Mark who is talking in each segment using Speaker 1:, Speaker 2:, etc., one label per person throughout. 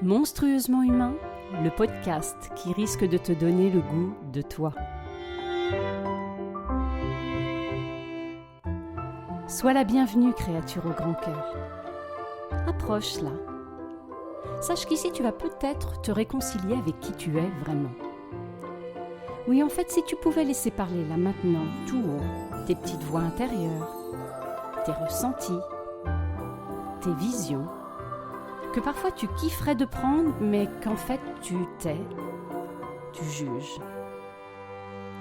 Speaker 1: Monstrueusement humain, le podcast qui risque de te donner le goût de toi. Sois la bienvenue, créature au grand cœur. Approche là. Sache qu'ici tu vas peut-être te réconcilier avec qui tu es vraiment. Oui, en fait, si tu pouvais laisser parler là maintenant, tout haut, tes petites voix intérieures, tes ressentis, tes visions, que parfois tu kifferais de prendre, mais qu'en fait tu tais, tu juges,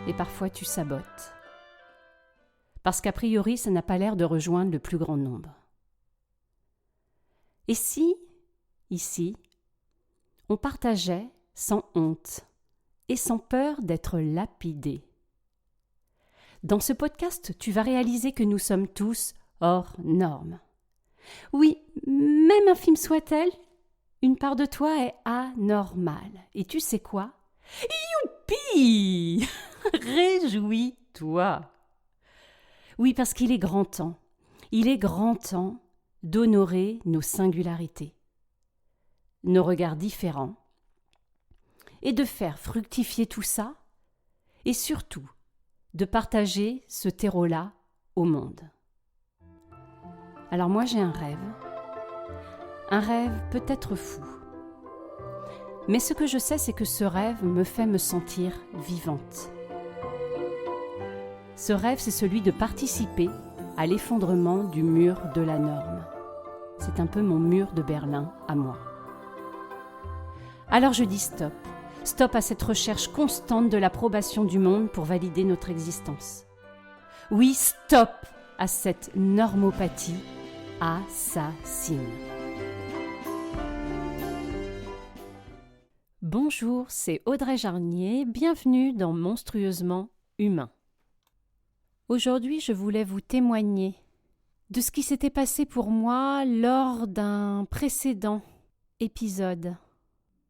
Speaker 1: et parfois tu sabotes. Parce qu'a priori, ça n'a pas l'air de rejoindre le plus grand nombre. Et si, ici, on partageait sans honte et sans peur d'être lapidé? Dans ce podcast, tu vas réaliser que nous sommes tous hors normes. Oui, même infime soit-elle, une part de toi est anormale. Et tu sais quoi? Youpi! Réjouis-toi! Oui, parce qu'il est grand temps. Il est grand temps d'honorer nos singularités, nos regards différents, et de faire fructifier tout ça, et surtout de partager ce terreau-là au monde. Alors moi j'ai un rêve peut-être fou. Mais ce que je sais, c'est que ce rêve me fait me sentir vivante. Ce rêve, c'est celui de participer à l'effondrement du mur de la norme. C'est un peu mon mur de Berlin à moi. Alors je dis stop. Stop à cette recherche constante de l'approbation du monde pour valider notre existence. Oui, stop à cette normopathie assassine. Bonjour, c'est Audrey Jarnier, bienvenue dans Monstrueusement humain. Aujourd'hui, je voulais vous témoigner de ce qui s'était passé pour moi lors d'un précédent épisode.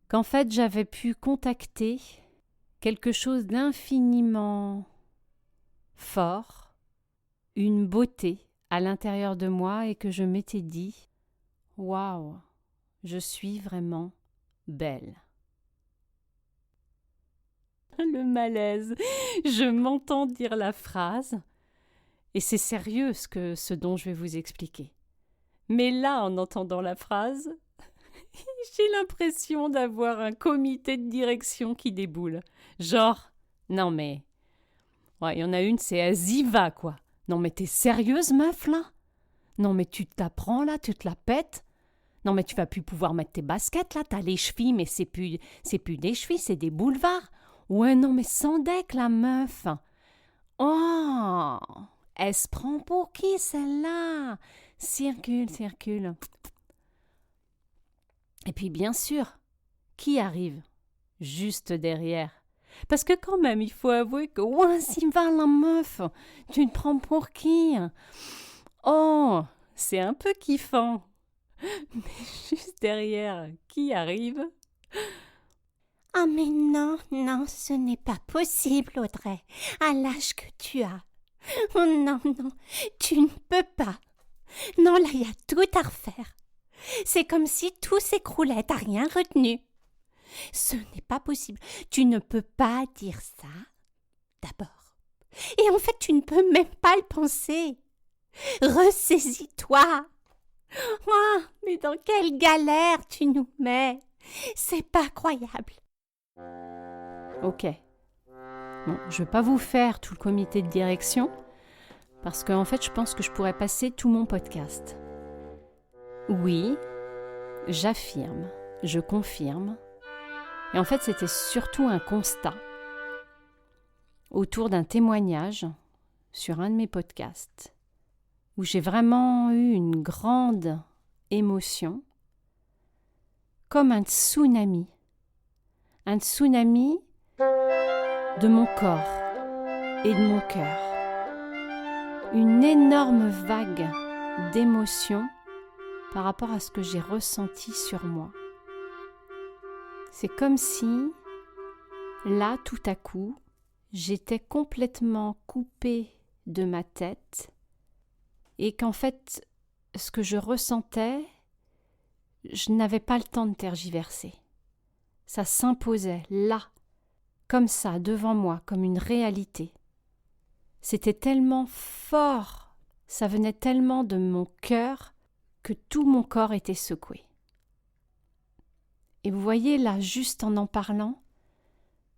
Speaker 1: Qu'en fait, j'avais pu contacter quelque chose d'infiniment fort, une beauté à l'intérieur de moi et que je m'étais dit « Waouh, je suis vraiment belle ». Le malaise, je m'entends dire la phrase et c'est sérieux ce dont je vais vous expliquer. Mais là, en entendant la phrase, j'ai l'impression d'avoir un comité de direction qui déboule. Genre, non mais, ouais, il y en a une, c'est Aziva, quoi. Non mais t'es sérieuse, meuf, là? Non mais tu t'apprends, là, tu te la pètes? Non mais tu vas plus pouvoir mettre tes baskets, là, t'as les chevilles, mais c'est plus des chevilles, c'est des boulevards. Ouais, non mais sans deck, la meuf. Oh, elle se prend pour qui, celle-là? Circule. Et puis bien sûr, qui arrive juste derrière? Parce que quand même, il faut avouer que ouah, si va la meuf, tu te prends pour qui? Oh, c'est un peu kiffant. Mais juste derrière, qui arrive?
Speaker 2: Ah mais non, ce n'est pas possible, Audrey, à l'âge que tu as. Oh non, tu ne peux pas. Non, là, il y a tout à refaire. C'est comme si tout s'écroulait, t'as rien retenu. Ce n'est pas possible. Tu ne peux pas dire ça, d'abord. Et en fait, tu ne peux même pas le penser. Ressaisis-toi. Oh, mais dans quelle galère tu nous mets. C'est pas croyable.
Speaker 1: Ok. Bon, je vais pas vous faire tout le comité de direction, parce qu'en fait, je pense que je pourrais passer tout mon podcast. Oui, j'affirme, je confirme. Et en fait, c'était surtout un constat autour d'un témoignage sur un de mes podcasts où j'ai vraiment eu une grande émotion, comme un tsunami de mon corps et de mon cœur. Une énorme vague d'émotions par rapport à ce que j'ai ressenti sur moi. C'est comme si, là, tout à coup, j'étais complètement coupée de ma tête et qu'en fait, ce que je ressentais, je n'avais pas le temps de tergiverser. Ça s'imposait, là, comme ça, devant moi, comme une réalité. C'était tellement fort, ça venait tellement de mon cœur que tout mon corps était secoué. Et vous voyez, là, juste en parlant,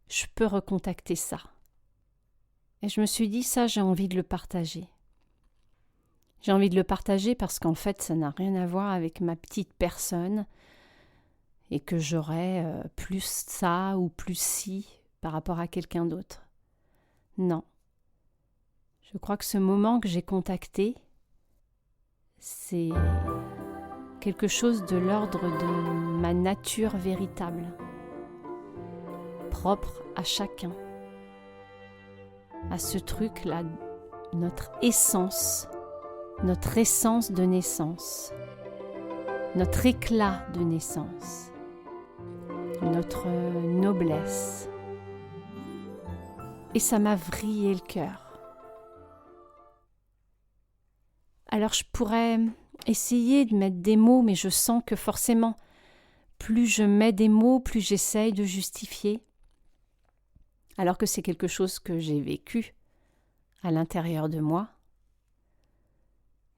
Speaker 1: je peux recontacter ça. Et je me suis dit, ça, j'ai envie de le partager. J'ai envie de le partager parce qu'en fait, ça n'a rien à voir avec ma petite personne et que j'aurais plus ça ou plus ci par rapport à quelqu'un d'autre. Non. Je crois que ce moment que j'ai contacté, c'est quelque chose de l'ordre de ma nature véritable, propre à chacun, à ce truc-là, notre essence de naissance, notre éclat de naissance, notre noblesse. Et ça m'a vrillé le cœur. Alors je pourrais essayer de mettre des mots, mais je sens que forcément, plus je mets des mots, plus j'essaye de justifier, alors que c'est quelque chose que j'ai vécu à l'intérieur de moi,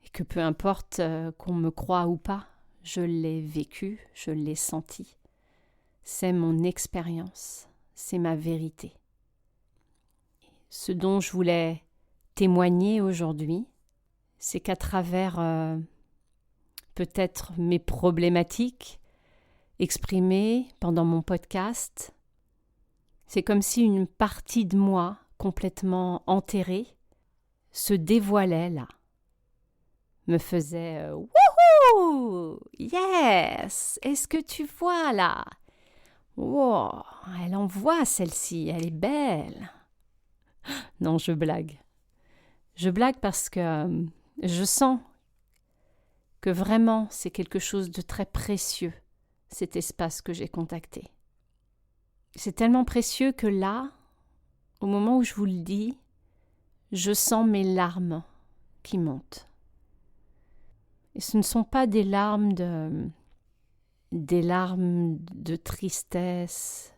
Speaker 1: et que peu importe qu'on me croie ou pas, je l'ai vécu, je l'ai senti. C'est mon expérience, c'est ma vérité. Ce dont je voulais témoigner aujourd'hui, c'est qu'à travers peut-être mes problématiques exprimées pendant mon podcast, c'est comme si une partie de moi complètement enterrée se dévoilait là, me faisait wouhou, yes, est-ce que tu vois là? Wow, elle en voit celle-ci, elle est belle. Non, je blague. Je blague parce que je sens que vraiment c'est quelque chose de très précieux, cet espace que j'ai contacté. C'est tellement précieux que là, au moment où je vous le dis, je sens mes larmes qui montent. Et ce ne sont pas des larmes de tristesse,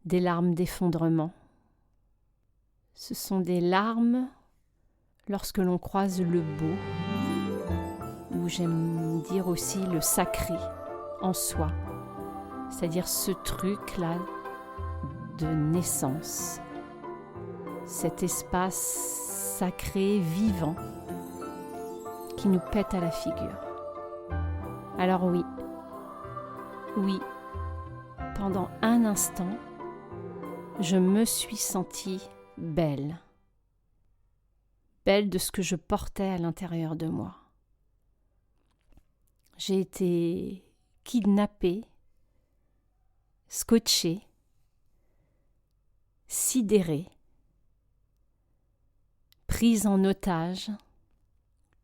Speaker 1: des larmes d'effondrement. Ce sont des larmes lorsque l'on croise le beau, ou j'aime dire aussi le sacré en soi, c'est-à-dire ce truc-là de naissance, cet espace sacré, vivant, qui nous pète à la figure. Alors oui, pendant un instant, je me suis sentie belle de ce que je portais à l'intérieur de moi. J'ai été kidnappée, scotchée, sidérée, prise en otage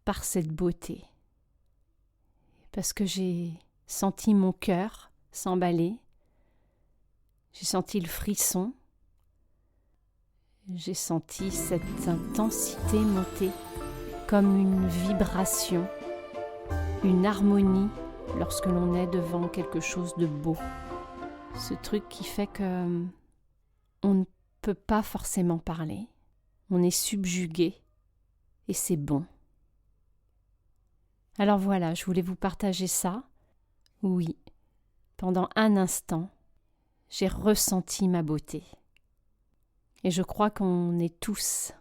Speaker 1: par cette beauté. Parce que j'ai senti mon cœur s'emballer, j'ai senti le frisson, j'ai senti cette intensité monter comme une vibration, une harmonie lorsque l'on est devant quelque chose de beau. Ce truc qui fait que on ne peut pas forcément parler, on est subjugué et c'est bon. Alors voilà, je voulais vous partager ça. Oui, pendant un instant, j'ai ressenti ma beauté. Et je crois qu'on est tous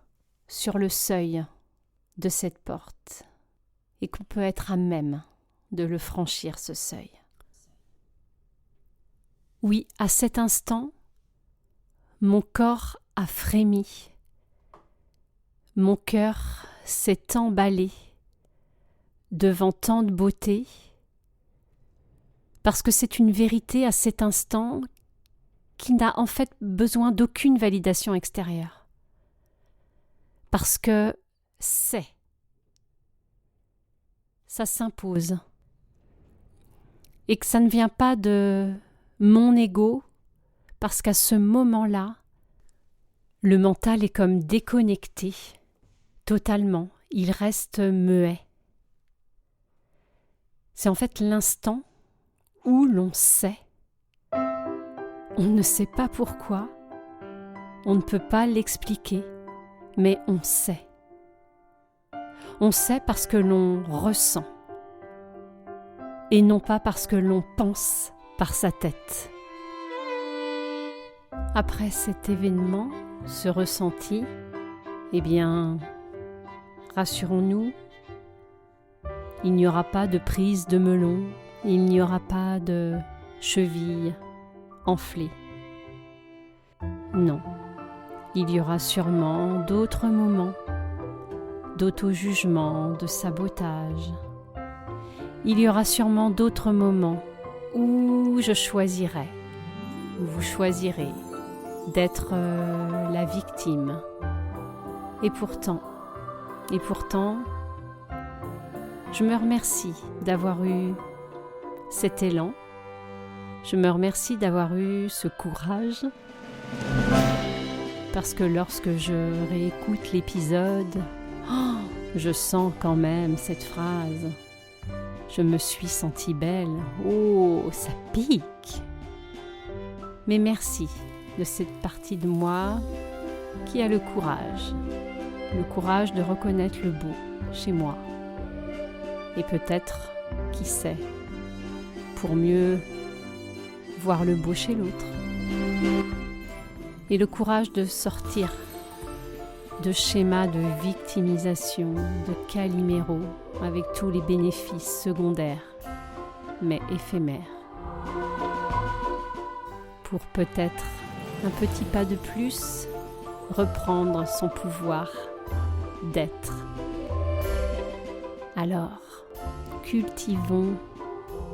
Speaker 1: sur le seuil de cette porte et qu'on peut être à même de le franchir, ce seuil. Oui, à cet instant, mon corps a frémi, mon cœur s'est emballé devant tant de beauté, parce que c'est une vérité à cet instant qui n'a en fait besoin d'aucune validation extérieure. Parce que ça s'impose. Et que ça ne vient pas de mon ego, parce qu'à ce moment-là, le mental est comme déconnecté, totalement. Il reste muet. C'est en fait l'instant où l'on sait. On ne sait pas pourquoi, on ne peut pas l'expliquer, mais on sait. On sait parce que l'on ressent, et non pas parce que l'on pense par sa tête. Après cet événement, ce ressenti, eh bien, rassurons-nous, il n'y aura pas de prise de melon, il n'y aura pas de cheville enflée. Non, il y aura sûrement d'autres moments d'auto-jugement, de sabotage. Il y aura sûrement d'autres moments où je choisirai, où vous choisirez d'être la victime. Et pourtant, je me remercie d'avoir eu cet élan. Je me remercie d'avoir eu ce courage. Parce que lorsque je réécoute l'épisode, je sens quand même cette phrase. Je me suis sentie belle. Oh, ça pique. Mais merci de cette partie de moi qui a le courage de reconnaître le beau chez moi. Et peut-être, qui sait, pour mieux voir le beau chez l'autre. Et le courage de sortir de schémas de victimisation, de Calimero, avec tous les bénéfices secondaires, mais éphémères. Pour peut-être un petit pas de plus, reprendre son pouvoir d'être. Alors, cultivons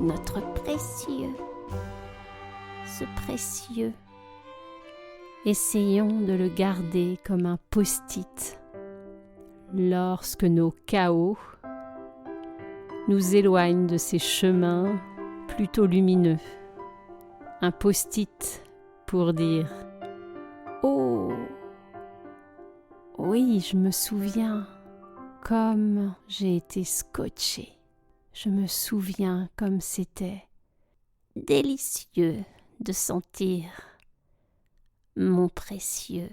Speaker 1: notre précieux, ce précieux. Essayons de le garder comme un post-it lorsque nos chaos nous éloignent de ces chemins plutôt lumineux. Un post-it pour dire « Oh, oui, je me souviens comme j'ai été scotchée. Je me souviens comme c'était délicieux de sentir mon précieux. »